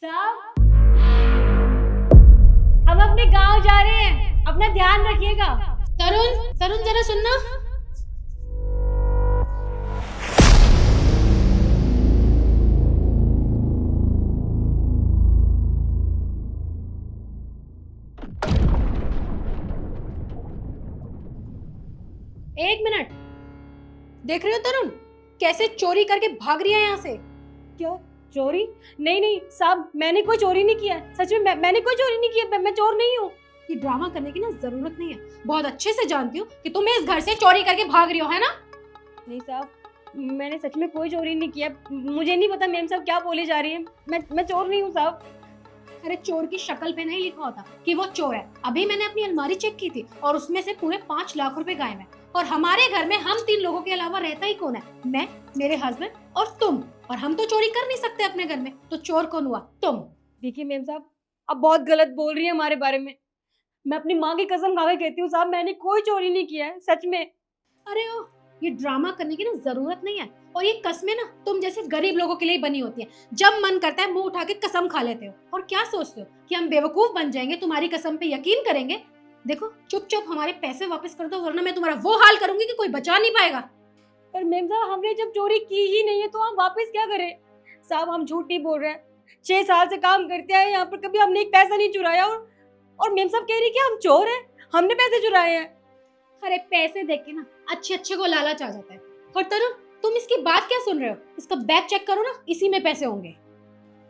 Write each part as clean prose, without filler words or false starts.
साहब, हम अपने गांव जा रहे हैं, अपना ध्यान रखिएगा। तरुण तरुण जरा सुनना। एक मिनट, देख रहे हो तरुण कैसे चोरी करके भाग रही है यहाँ से? क्या चोरी? नहीं नहीं साहब, मैंने कोई चोरी नहीं किया है। सच में मैंने कोई चोरी नहीं किया। मैं चोर नहीं हूँ। ये ड्रामा करने की ना जरूरत नहीं है। बहुत अच्छे से जानती हूँ कि तुम इस घर से चोरी करके भाग रही हो, है ना? नहीं साहब, मैंने सच में कोई चोरी नहीं किया। मुझे नहीं पता मैम साहब क्या बोले जा रही है। मैं चोर नहीं हूँ साहब। अरे चोर की शक्ल पे नहीं लिखा होता कि वो चोर है। अभी मैंने अपनी अलमारी चेक की थी और उसमें से पूरे 5 लाख रुपए गायब है। और हमारे घर में हम 3 लोगों के अलावा रहता ही कौन है? मैं, मेरे हस्बैंड और तुम। और हम तो चोरी कर नहीं सकते अपने घर में, तो चोर कौन हुआ? तुम। देखिए मैम साहब, आप बहुत गलत बोल रही हैं हमारे बारे में। मैं अपनी माँ की कसम खा के कहती हूँ साहब, मैंने कोई चोरी नहीं किया है सच में। अरे ओ, ये ड्रामा करने की ना जरूरत नहीं है। और ये कस्में ना तुम जैसे गरीब लोगों के लिए बनी होती हैं। जब मन करता है मुंह उठा के कसम खा लेते हो। और क्या सोचते हो कि हम बेवकूफ बन जाएंगे, तुम्हारी कसम पे यकीन करेंगे? देखो चुपचाप हमारे पैसे वापस कर दो, वरना मैं तुम्हारा वो हाल करूंगी कि कोई बचा नहीं पाएगा। पर मैम साहब, हमने जब चोरी की ही नहीं है तो हम वापस क्या करें? साहब, हम झूठ नहीं बोल रहे हैं। 6 साल से काम करते हैं यहाँ पर, कभी हमने एक पैसा नहीं चुराया। और मैम साहब कह रही कि हम चोर हैं, हमने पैसे चुराए हैं। अरे पैसे देख के ना अच्छे अच्छे को लालच आ जाता है। और तरुण, तुम इसकी बात क्या सुन रहे हो? इसका बैग चेक करो ना, इसी में पैसे होंगे।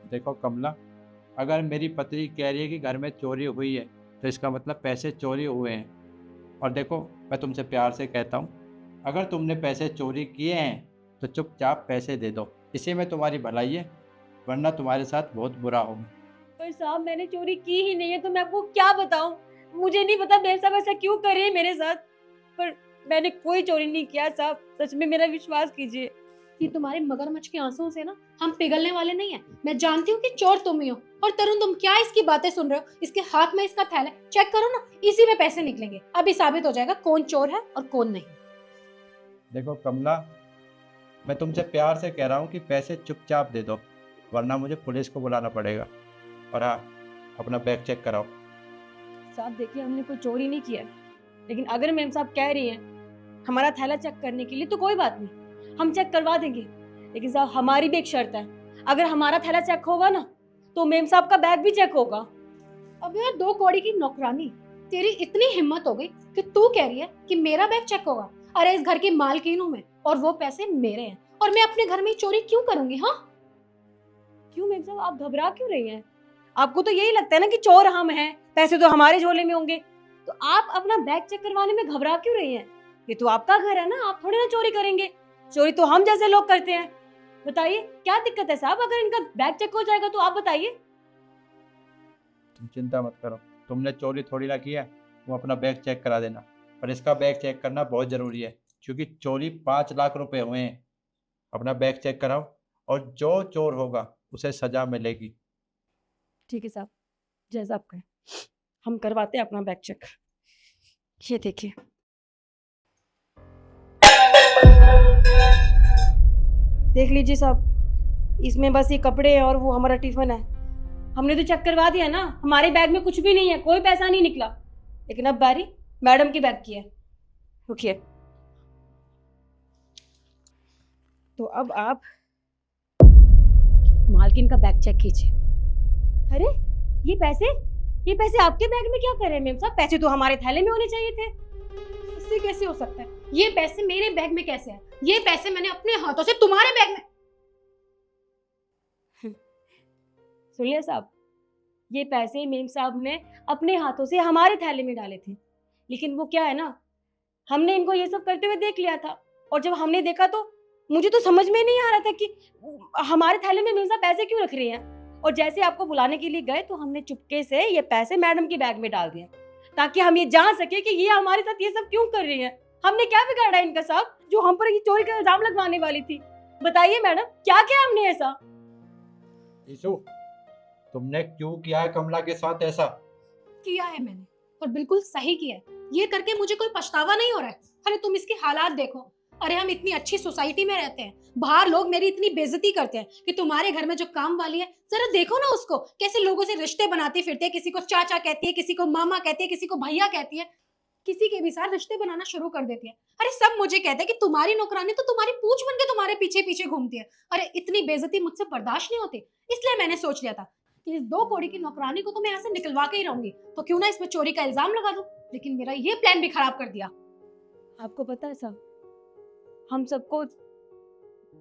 देखो कमला, अगर मेरी पत्नी कह रही है कि घर में चोरी हुई है तो इसका मतलब पैसे चोरी हुए हैं। और देखो, मैं तुमसे प्यार से कहता हूँ, अगर तुमने पैसे चोरी किए हैं तो चुपचाप पैसे दे दो। इसी में तुम्हारी भलाई है, वरना तुम्हारे साथ बहुत बुरा होगा। पर साहब, मैंने चोरी की ही नहीं है तो मैं आपको क्या बताऊं? मुझे नहीं पता मैम साहब ऐसा क्यों कर रही है मेरे साथ। पर मैंने कोई चोरी नहीं किया साहब, सच में मेरा विश्वास कीजिए। ये तुम्हारे मगरमच्छ के आंसुओं से ना हम पिघलने वाले नहीं है। मैं जानती हूँ कि चोर तुम ही हो। और तरुण, तुम क्या इसकी बातें सुन रहे हो? इसके हाथ में इसका थैला है, चेक करो ना, इसी में पैसे निकलेंगे। अभी साबित हो जाएगा कौन चोर है और कौन नहीं। देखो कमला, मैं तुमसे प्यार से कह रहा हूँ कि पैसे चुपचाप दे दो, वरना मुझे पुलिस को बुलाना पड़ेगा। और हाँ, अपना बैग चेक कराओ। साहब देखिए, हमने कोई चोरी नहीं किया, लेकिन अगर मैम साहब कह रही हैं हमारा थैला चेक करने के लिए तो कोई बात नहीं, हम चेक करवा देंगे। लेकिन साहब, हमारी भी एक शर्त है, अगर हमारा थैला चेक होगा ना तो मैम साहब का बैग भी चेक होगा। अब यार 2 कौड़ी की नौकरानी, तेरी इतनी हिम्मत हो गई कि तू कह रही है कि मेरा बैग चेक होगा? अरे इस घर की मालकिन हूँ मैं, और वो पैसे मेरे हैं, और मैं अपने घर में चोरी क्यों करूंगी? हाँ, क्यों मैम साहब, आप घबरा क्यों रही हैं? आपको तो यही लगता है ना कि चोर हम हैं, पैसे तो हमारे झोले में होंगे, तो आप अपना बैग चेक करवाने में घबरा क्यों रही हैं? ये तो आपका घर है ना, आप थोड़ी ना चोरी करेंगे। चोरी तो हम जैसे लोग करते हैं। बताइए क्या दिक्कत है साहब, अगर इनका बैग चेक हो जाएगा तो आप बताइए। तुम चिंता मत करो, तुमने चोरी थोड़ी ना किया, तुम अपना बैग चेक करा देना। पर इसका बैग चेक करना बहुत ज़रूरी है, क्योंकि चोरी 5 लाख रुपए हुए हैं। अपना बैग चेक कराओ, और जो चोर होगा उसे सजा मिलेगी। ठीक है साहब, जैसा आप कहें, हम करवाते हैं अपना बैग चेक। ये देखिए, देख लीजिए साहब, इसमें बस ये कपड़े हैं और वो हमारा टिफिन है। हमने तो चेक करवा दिया ना, हमारे बैग में कुछ भी नहीं है, कोई पैसा नहीं निकला। लेकिन अब बारी मैडम की बैग की है। रुकिए, तो अब आप मालकिन का बैग चेक कीजिए। अरे ये पैसे आपके बैग में क्या कर रहे हैं मैम साहब? पैसे तो हमारे थैले में होने चाहिए थे। इससे कैसे हो सकता है? ये पैसे मेरे बैग में कैसे हैं? ये पैसे मैंने अपने हाथों से तुम्हारे बैग में। सुनिए साहब, ये पैसे मेम साहब ने अपने हाथों से हमारे थैले में डाले थे। लेकिन वो क्या है ना, हमने इनको ये सब करते हुए देख लिया था, और जब हमने देखा तो मुझे तो समझ में नहीं आ रहा था कि हमारे थैले में मेम साहब पैसे क्यों रख रहे हैं। और जैसे आपको बुलाने के लिए गए तो हमने चुपके से ये पैसे मैडम के बैग में डाल दिए, ताकि हम ये जान सके कि ये हमारे साथ ये सब क्यों कर रही है। हमने क्या बिगाड़ा इनका साहब, जो हम पर ये चोरी का इल्जाम लगवाने वाली थी? बताइए मैडम, क्या क्या हमने ऐसा? ईशु, तुमने क्यों किया है कमला के साथ ऐसा? किया है मैंने, और बिल्कुल सही किया है। ये करके मुझे कोई पछतावा नहीं हो रहा है। अरे तुम इसके हालात देखो, अरे हम इतनी अच्छी सोसाइटी में रहते हैं, बाहर लोग मेरी इतनी बेइज्जती करते हैं कि तुम्हारे घर में जो काम वाली है, जरा देखो ना उसको कैसे लोगों से रिश्ते बनाती फिरती है, किसी को चाचा कहती है, किसी को मामा कहती है, किसी को भैया कहती है, किसी के भी साथ रिश्ते बनाना शुरू कर देती है। अरे सब मुझे कहते हैं कि तुम्हारी नौकरानी तो तुम्हारी पूंछ बन के तुम्हारे पीछे पीछे घूमती है। अरे इतनी बेइज्जती मुझसे बर्दाश्त नहीं होती, इसलिए मैंने सोच लिया था कि इस 2 कौड़ी की नौकरानी को तो मैं यहाँ से निकलवा के ही रहूंगी, तो क्यों ना इसमें चोरी का इल्जाम लगा दूं। लेकिन मेरा ये प्लान भी खराब कर दिया। आपको पता है साहब, हम सबको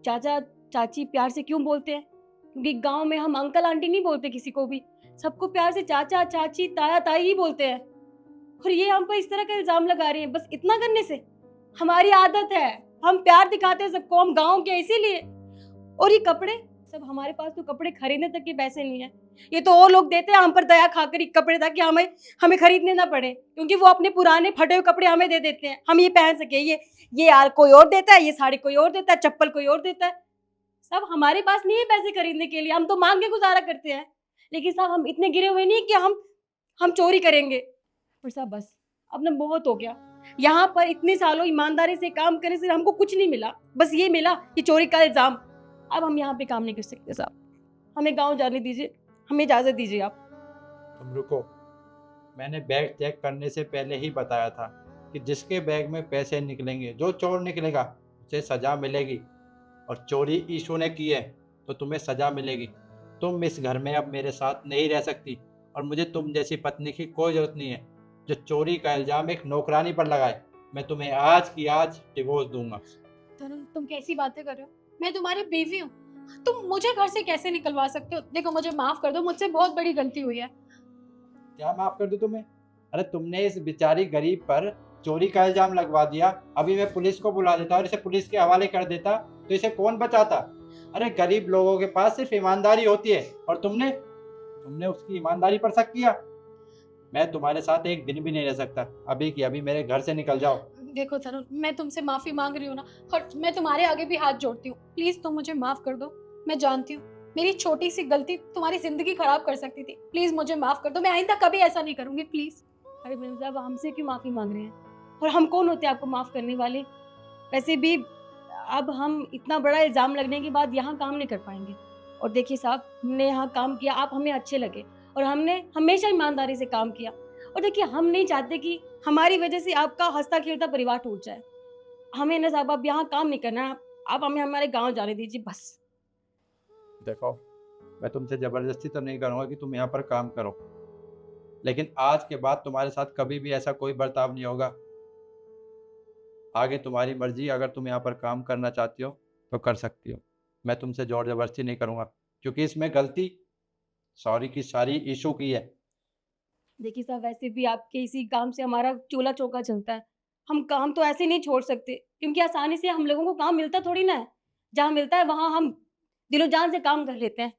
चाचा चाची प्यार से क्यों बोलते हैं? क्योंकि गांव में हम अंकल आंटी नहीं बोलते किसी को भी, सबको प्यार से चाचा चाची ताया ताई ही बोलते हैं। और ये हम पर इस तरह का इल्जाम लगा रही है, बस इतना करने से? हमारी आदत है, हम प्यार दिखाते हैं सबको, हम गांव के इसीलिए। और ये कपड़े सब, हमारे पास तो कपड़े खरीदने तक के पैसे नहीं है, ये तो और लोग देते हैं हम पर दया खाकर कपड़े, ताकि हमें खरीदने ना पड़े, क्योंकि वो अपने पुराने फटे हुए कपड़े हमें दे देते हैं, हम ये पहन सके। ये यार कोई और देता है, ये साड़ी कोई और देता है, चप्पल कोई और देता है। सब हमारे पास नहीं है पैसे खरीदने के लिए, हम तो मांग के गुजारा करते हैं। लेकिन साहब हम इतने गिरे हुए नहीं कि हम चोरी करेंगे। और साहब बस अब ना बहुत हो गया, यहाँ पर इतने सालों ईमानदारी से काम करने से हमको कुछ नहीं मिला, बस ये मिला कि चोरी का इल्जाम। अब हम यहाँ पे काम नहीं कर सकते साहब, हमें गांव जाने दीजिए, हमें इजाज़त दीजिए आप। तुम रुको, मैंने बैग चेक करने से पहले ही बताया था कि जिसके बैग में पैसे निकलेंगे, जो चोर निकलेगा उसे सज़ा मिलेगी। और चोरी ईशू ने की है तो तुम्हें सज़ा मिलेगी। तुम इस घर में अब मेरे साथ नहीं रह सकती, और मुझे तुम जैसी पत्नी की कोई ज़रूरत नहीं है जो चोरी का इल्ज़ाम एक नौकरानी पर लगाए। मैं तुम्हें आज की आज डिवोर्स दूंगा। तरुण, तुम कैसी बातें कर रहे हो? मैं तुम्हारी बीवी हूँ, तुम मुझे घर से कैसे निकलवा सकते हो? देखो मुझे माफ कर दो, मुझसे बहुत बड़ी गलती हुई है। क्या माफ़ कर दूं तुम्हें? अरे तुमने इस बेचारी गरीब पर चोरी का इल्ज़ाम लगवा दिया, अभी मैं पुलिस को बुला देता और इसे पुलिस के हवाले कर देता तो इसे कौन बचाता? अरे गरीब लोगों के पास सिर्फ ईमानदारी होती है, और तुमने उसकी ईमानदारी पर शक किया। मैं तुम्हारे साथ एक दिन भी नहीं रह सकता, अभी की अभी मेरे घर से निकल जाओ। देखो तरुण, मैं तुमसे माफी मांग रही हूँ ना, और मैं तुम्हारे आगे भी हाथ जोड़ती हूँ, प्लीज तुम मुझे माफ कर दो। मैं जानती हूँ मेरी छोटी सी गलती तुम्हारी जिंदगी खराब कर सकती थी, प्लीज मुझे माफ कर दो, मैं आइंदा कभी ऐसा नहीं करूंगी, प्लीज। अरे मैम साहब, हमसे क्यों माफ़ी मांग रहे हैं? और हम कौन होते हैं आपको माफ़ करने वाले? वैसे भी अब हम इतना बड़ा इल्ज़ाम लगने के बाद यहाँ काम नहीं कर पाएंगे। और देखिए साहब, हमने यहाँ काम किया, आप हमें अच्छे लगे, और हमने हमेशा ईमानदारी से काम किया। और देखिए हम नहीं चाहते कि हमारी वजह से आपका हंसता खेलता परिवार टूट जाए। हमें ना साहब अब यहाँ काम नहीं करना है, आप हमें हमारे गाँव जाने दीजिए बस। देखो, मैं तुमसे ज़बरदस्ती तो नहीं करूँगा कि तुम यहाँ पर काम करो, लेकिन आज के बाद तुम्हारे साथ कभी भी ऐसा कोई बर्ताव नहीं होगा। आगे तुम्हारी मर्जी, अगर तुम यहाँ पर काम करना चाहती हो तो कर सकती हो, मैं तुमसे जोर ज़बरदस्ती नहीं करूँगा, क्योंकि इसमें गलती सॉरी की सारी इशू की है। देखिए साहब, वैसे भी आपके इसी काम से हमारा चूल्हा चौका चलता है, हम काम तो ऐसे नहीं छोड़ सकते, क्योंकि आसानी से हम लोगों को काम मिलता थोड़ी ना है। जहाँ मिलता है वहाँ हम दिलो जान से काम कर लेते हैं।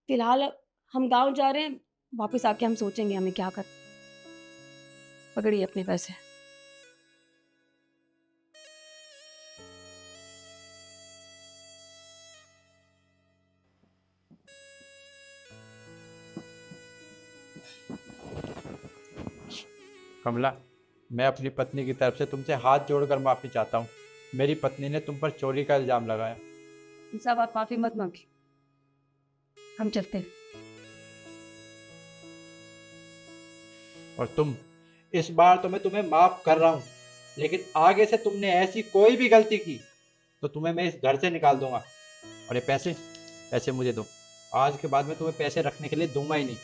फिलहाल हम गाँव जा रहे हैं, वापस आके हम सोचेंगे हमें क्या कर। पकड़िए अपने पैसे। कमला, मैं अपनी पत्नी की तरफ से तुमसे हाथ जोड़कर माफ़ी चाहता हूँ। मेरी पत्नी ने तुम पर चोरी का इल्ज़ाम लगाया। साहब आप माफ़ी मत मांगिए, हम चलते हैं। और तुम, इस बार तो मैं तुम्हें माफ़ कर रहा हूँ, लेकिन आगे से तुमने ऐसी कोई भी गलती की तो तुम्हें मैं इस घर से निकाल दूंगा। और ये पैसे मुझे दो, आज के बाद मैं तुम्हें पैसे रखने के लिए दूंगा ही नहीं।